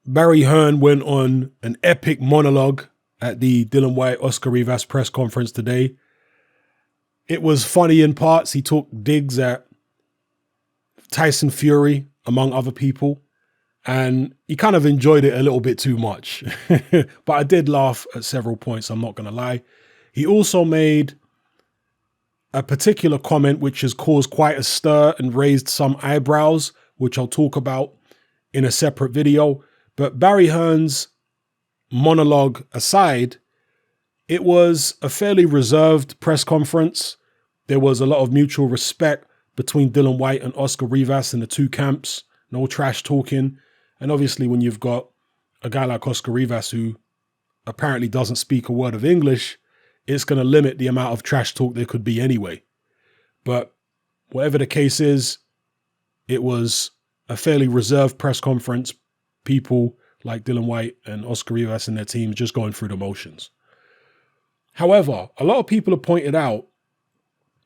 Barry Hearn went on an epic monologue at the Dillian White Oscar Rivas press conference today. It was funny in parts. He took digs at Tyson Fury, among other people, and he kind of enjoyed it a little bit too much. But I did laugh at several points, I'm not going to lie. He also made a particular comment which has caused quite a stir and raised some eyebrows, which I'll talk about in a separate video. But Barry Hearn's monologue aside, it was a fairly reserved press conference. There was a lot of mutual respect between Dillian White and Oscar Rivas in the two camps. No trash talking. And obviously when you've got a guy like Oscar Rivas who apparently doesn't speak a word of English, it's going to limit the amount of trash talk there could be anyway. But whatever the case is, it was a fairly reserved press conference. People like Dillian White and Oscar Rivas and their team just going through the motions. However, a lot of people have pointed out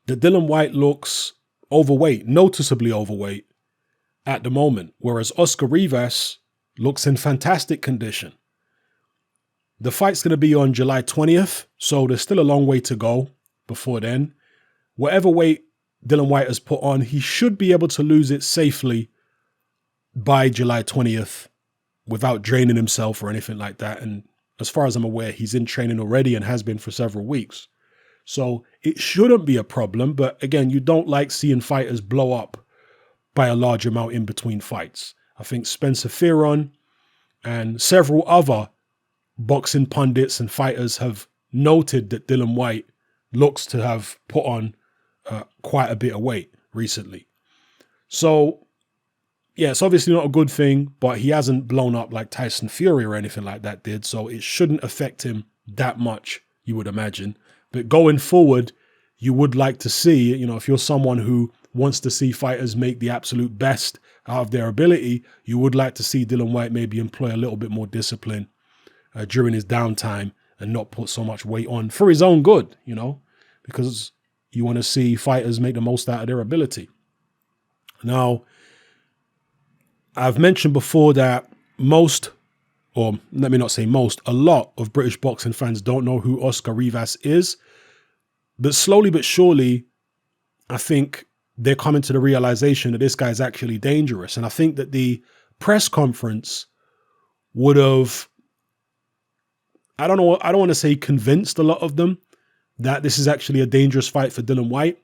that Dillian White looks overweight, noticeably overweight at the moment, whereas Oscar Rivas looks in fantastic condition. The fight's going to be on July 20th, so there's still a long way to go before then. Whatever weight Dillian White has put on, he should be able to lose it safely by July 20th without draining himself or anything like that. And as far as I'm aware, he's in training already and has been for several weeks. So it shouldn't be a problem. But again, you don't like seeing fighters blow up by a large amount in between fights. I think Spencer Fearon and several other boxing pundits and fighters have noted that Dillian White looks to have put on quite a bit of weight recently. So yeah, it's obviously not a good thing, but he hasn't blown up like Tyson Fury or anything like that did. So it shouldn't affect him that much, you would imagine. But going forward, you would like to see, if you're someone who wants to see fighters make the absolute best out of their ability, you would like to see Dillian White maybe employ a little bit more discipline during his downtime and not put so much weight on for his own good, because you want to see fighters make the most out of their ability. Now, I've mentioned before that most, or let me not say most, a lot of British boxing fans don't know who Oscar Rivas is. But slowly but surely, I think they're coming to the realization that this guy's actually dangerous. And I think that the press conference would have, I don't want to say convinced a lot of them that this is actually a dangerous fight for Dillian White,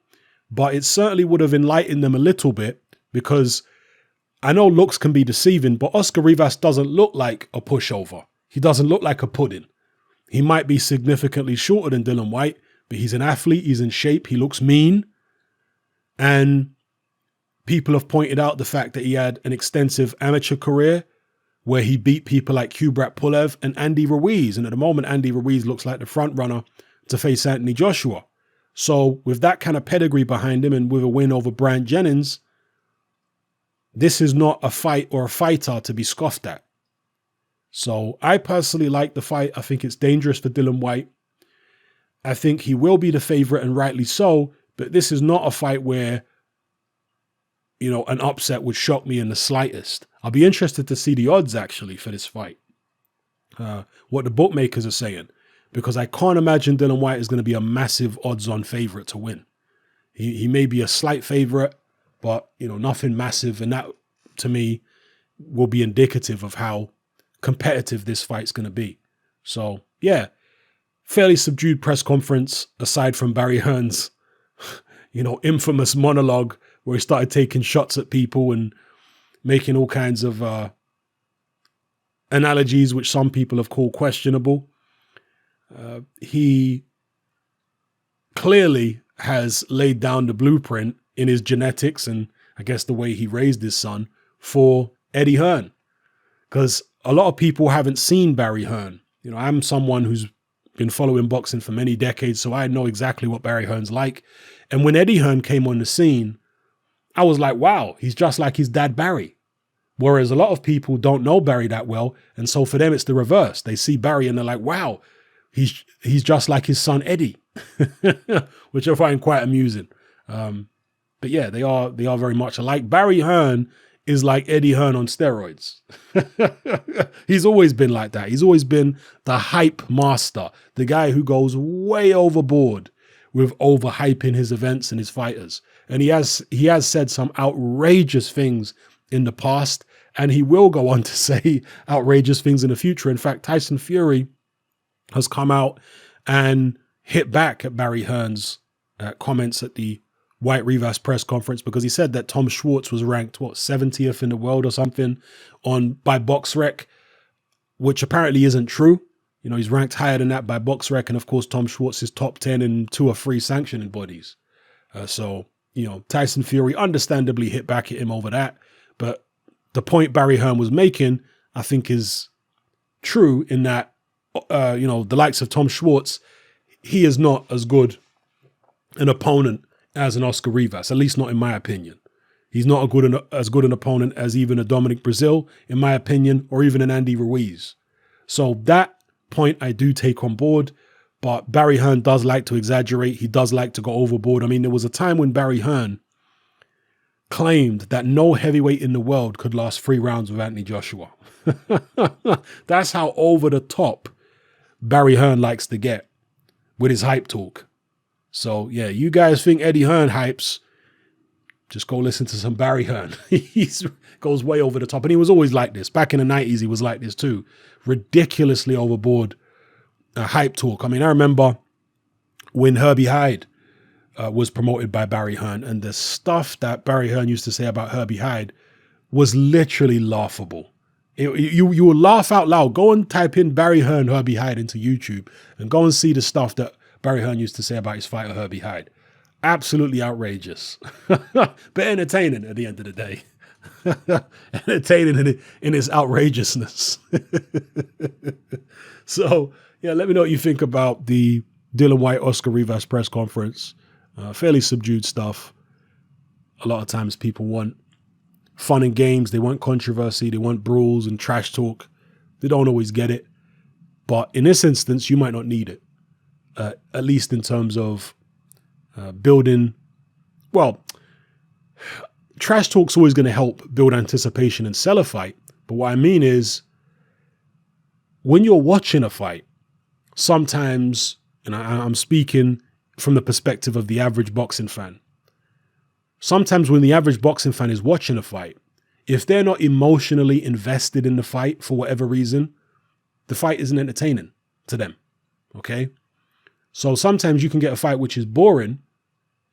but it certainly would have enlightened them a little bit, because I know looks can be deceiving, but Oscar Rivas doesn't look like a pushover. He doesn't look like a pudding. He might be significantly shorter than Dillian White, but he's an athlete. He's in shape. He looks mean. And people have pointed out the fact that he had an extensive amateur career where he beat people like Kubrat Pulev and Andy Ruiz. And at the moment, Andy Ruiz looks like the front runner to face Anthony Joshua. So with that kind of pedigree behind him and with a win over Brian Jennings, this is not a fight or a fighter to be scoffed at. So I personally like the fight. I think it's dangerous for Dillian White. I think he will be the favorite, and rightly so, but this is not a fight where, an upset would shock me in the slightest. I'll be interested to see the odds actually for this fight, what the bookmakers are saying, because I can't imagine Dillian White is going to be a massive odds-on favorite to win. He may be a slight favorite, but, nothing massive. And that, to me, will be indicative of how competitive this fight's going to be. So, yeah, fairly subdued press conference, aside from Barry Hearn's, infamous monologue where he started taking shots at people and making all kinds of analogies, which some people have called questionable. He clearly has laid down the blueprint in his genetics and I guess the way he raised his son for Eddie Hearn. Because a lot of people haven't seen Barry Hearn. I'm someone who's been following boxing for many decades, so I know exactly what Barry Hearn's like. And when Eddie Hearn came on the scene, I was like, wow, he's just like his dad, Barry. Whereas a lot of people don't know Barry that well. And so for them, it's the reverse. They see Barry and they're like, wow, he's just like his son, Eddie, which I find quite amusing. But yeah, they are very much alike. Barry Hearn is like Eddie Hearn on steroids. He's always been like that. He's always been the hype master, the guy who goes way overboard with overhyping his events and his fighters. And he has said some outrageous things in the past, and he will go on to say outrageous things in the future. In fact, Tyson Fury has come out and hit back at Barry Hearn's comments at the White Rivas press conference, because he said that Tom Schwartz was ranked, 70th in the world or something by BoxRec, which apparently isn't true. You know, he's ranked higher than that by BoxRec. And of course, Tom Schwartz is top 10 in 2 or 3 sanctioning bodies. So, you know, Tyson Fury understandably hit back at him over that. But the point Barry Hearn was making, I think, is true in that, you know, the likes of Tom Schwartz, he is not as good an opponent as an Oscar Rivas, at least not in my opinion. He's not as good an opponent as even a Dominic Breazeale, in my opinion, or even an Andy Ruiz. So that point I do take on board, but Barry Hearn does like to exaggerate. He does like to go overboard. I mean, there was a time when Barry Hearn claimed that no heavyweight in the world could last 3 rounds with Anthony Joshua. That's how over the top Barry Hearn likes to get with his hype talk. So yeah, you guys think Eddie Hearn hypes, just go listen to some Barry Hearn. He goes way over the top. And he was always like this. Back in the 90s, he was like this too. Ridiculously overboard hype talk. I mean, I remember when Herbie Hyde was promoted by Barry Hearn, and the stuff that Barry Hearn used to say about Herbie Hyde was literally laughable. You will laugh out loud. Go and type in Barry Hearn, Herbie Hyde into YouTube and go and see the stuff that Barry Hearn used to say about his fighter, Herbie Hyde. Absolutely outrageous, but entertaining at the end of the day. Entertaining in its outrageousness. So, yeah, let me know what you think about the Dillian White, Oscar Rivas press conference. Fairly subdued stuff. A lot of times people want fun and games. They want controversy. They want brawls and trash talk. They don't always get it. But in this instance, you might not need it. At least in terms of building, well, trash talk's always going to help build anticipation and sell a fight. But what I mean is, when you're watching a fight, sometimes, and I'm speaking from the perspective of the average boxing fan, sometimes when the average boxing fan is watching a fight, if they're not emotionally invested in the fight for whatever reason, the fight isn't entertaining to them, okay? So sometimes you can get a fight which is boring,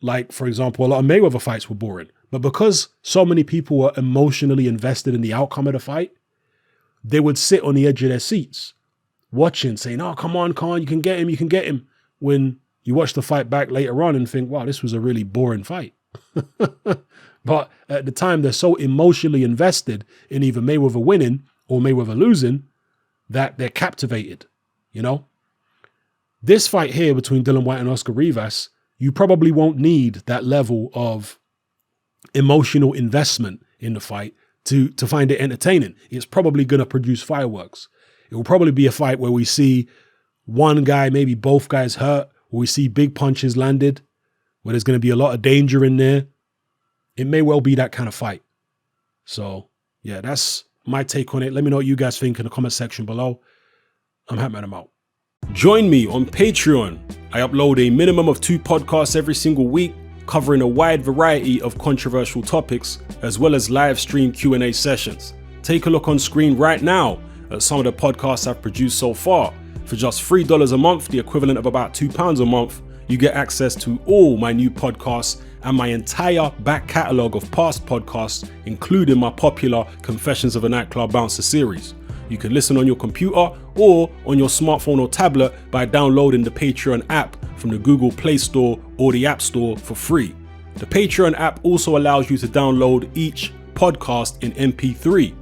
like, for example, a lot of Mayweather fights were boring. But because so many people were emotionally invested in the outcome of the fight, they would sit on the edge of their seats watching, saying, oh, come on, you can get him. When you watch the fight back later on and think, wow, this was a really boring fight. But at the time, they're so emotionally invested in either Mayweather winning or Mayweather losing that they're captivated, you know? This fight here between Dillian White and Oscar Rivas, you probably won't need that level of emotional investment in the fight to find it entertaining. It's probably going to produce fireworks. It will probably be a fight where we see one guy, maybe both guys hurt, where we see big punches landed, where there's going to be a lot of danger in there. It may well be that kind of fight. So yeah, that's my take on it. Let me know what you guys think in the comment section below. I'm happy I'm out. Join me on Patreon. I upload a minimum of 2 podcasts every single week, covering a wide variety of controversial topics, as well as live stream Q&A sessions. Take a look on screen right now at some of the podcasts I've produced so far. For just $3 a month, the equivalent of about £2 a month, you get access to all my new podcasts and my entire back catalogue of past podcasts, including my popular Confessions of a Nightclub Bouncer series. You can listen on your computer or on your smartphone or tablet by downloading the Patreon app from the Google Play Store or the App Store for free. The Patreon app also allows you to download each podcast in MP3.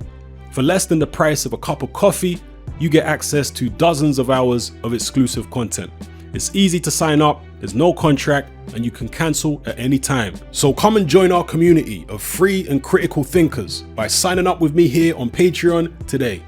For less than the price of a cup of coffee, you get access to dozens of hours of exclusive content. It's easy to sign up, there's no contract, and you can cancel at any time. So come and join our community of free and critical thinkers by signing up with me here on Patreon today.